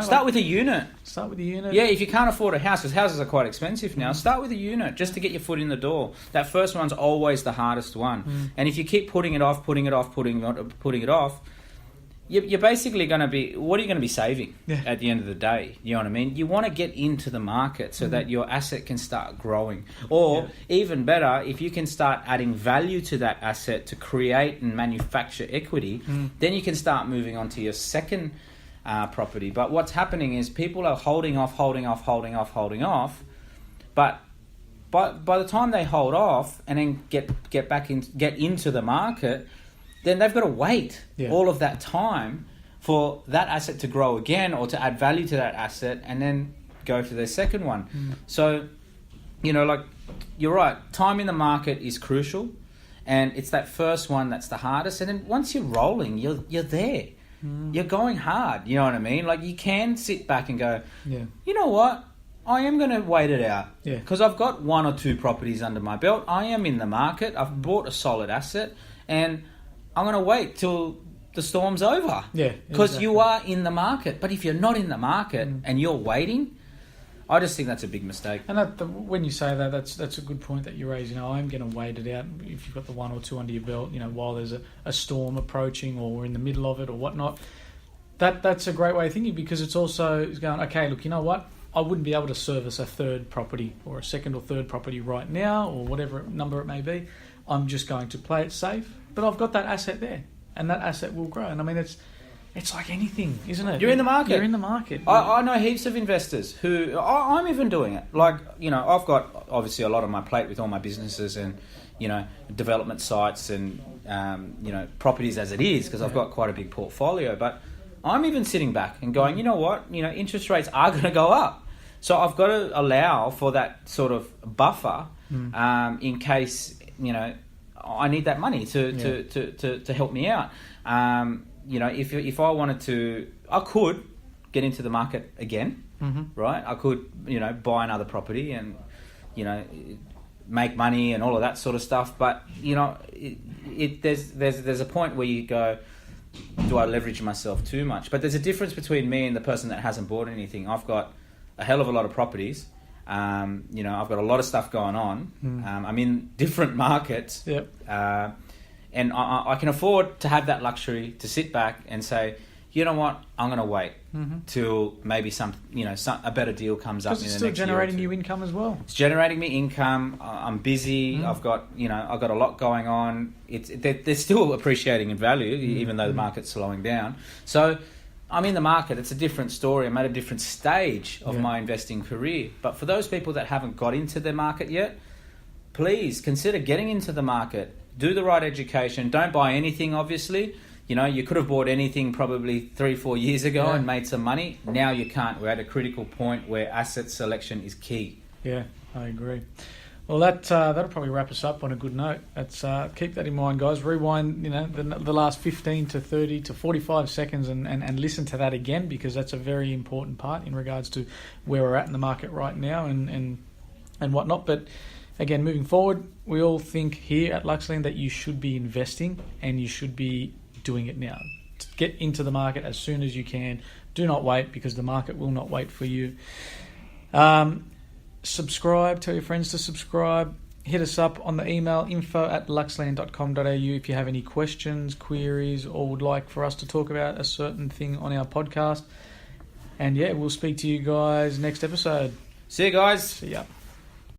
Start with a unit. Start with a unit. Yeah, if you can't afford a house, because houses are quite expensive now, start with a unit just to get your foot in the door. That first one's always the hardest one. And if you keep putting it off, you're basically going to be... What are you going to be saving at the end of the day? You know what I mean? You want to get into the market so that your asset can start growing. Or even better, if you can start adding value to that asset to create and manufacture equity, then you can start moving on to your second property. But what's happening is people are holding off. But by the time they hold off and then get into the market, then they've got to wait all of that time for that asset to grow again or to add value to that asset and then go to their second one. So, you're right. Time in the market is crucial, and it's that first one that's the hardest. And then once you're rolling, you're there. You're going hard. You know what I mean? Like, you can sit back and go, you know what? I am going to wait it out because I've got 1 or 2 properties under my belt. I am in the market. I've bought a solid asset, and I'm going to wait till the storm's over. Yeah, because you are in the market. But if you're not in the market and you're waiting, I just think that's a big mistake. And when you say that, that's a good point that you raise. I'm going to wait it out. If you've got the 1 or 2 under your belt, while there's a storm approaching or we're in the middle of it or whatnot, that's a great way of thinking, because it's also going, okay, look, you know what? I wouldn't be able to service a third property or a second or third property right now, or whatever number it may be. I'm just going to play it safe, but I've got that asset there, and that asset will grow. And I mean, it's like anything, isn't it? You're in the market. You're in the market. I know heaps of investors who... I'm even doing it. Like, I've got obviously a lot on my plate with all my businesses and, development sites and, properties as it is, because I've got quite a big portfolio. But I'm even sitting back and going, you know what? Interest rates are going to go up. So I've got to allow for that sort of buffer in case, I need that money to help me out. If I wanted to, I could get into the market again, right? I could, buy another property and, make money and all of that sort of stuff. But, there's a point where you go, do I leverage myself too much? But there's a difference between me and the person that hasn't bought anything. I've got a hell of a lot of properties. I've got a lot of stuff going on. I'm in different markets. Yep. And I can afford to have that luxury to sit back and say, you know what, I'm going to wait till maybe a better deal comes up in the next year. Because it's still generating you income as well. It's generating me income. I'm busy. I've got a lot going on. They're still appreciating in value, even though the market's slowing down. So I'm in the market. It's a different story. I'm at a different stage of my investing career. But for those people that haven't got into the market yet, please consider getting into the market. Do the right education. Don't buy anything, obviously. You could have bought anything probably 3-4 years ago and made some money. Now you can't. We're at a critical point where asset selection is key. Yeah, I agree. Well, that'll probably wrap us up on a good note. Let's keep that in mind, guys. Rewind, the last 15 to 30 to 45 seconds and listen to that again, because that's a very important part in regards to where we're at in the market right now and whatnot. But again, moving forward, we all think here at Luxland that you should be investing and you should be doing it now. Get into the market as soon as you can. Do not wait, because the market will not wait for you. Subscribe. Tell your friends to subscribe. Hit us up on the email info@luxland.com.au if you have any questions, queries, or would like for us to talk about a certain thing on our podcast. And we'll speak to you guys next episode. See you guys. See ya.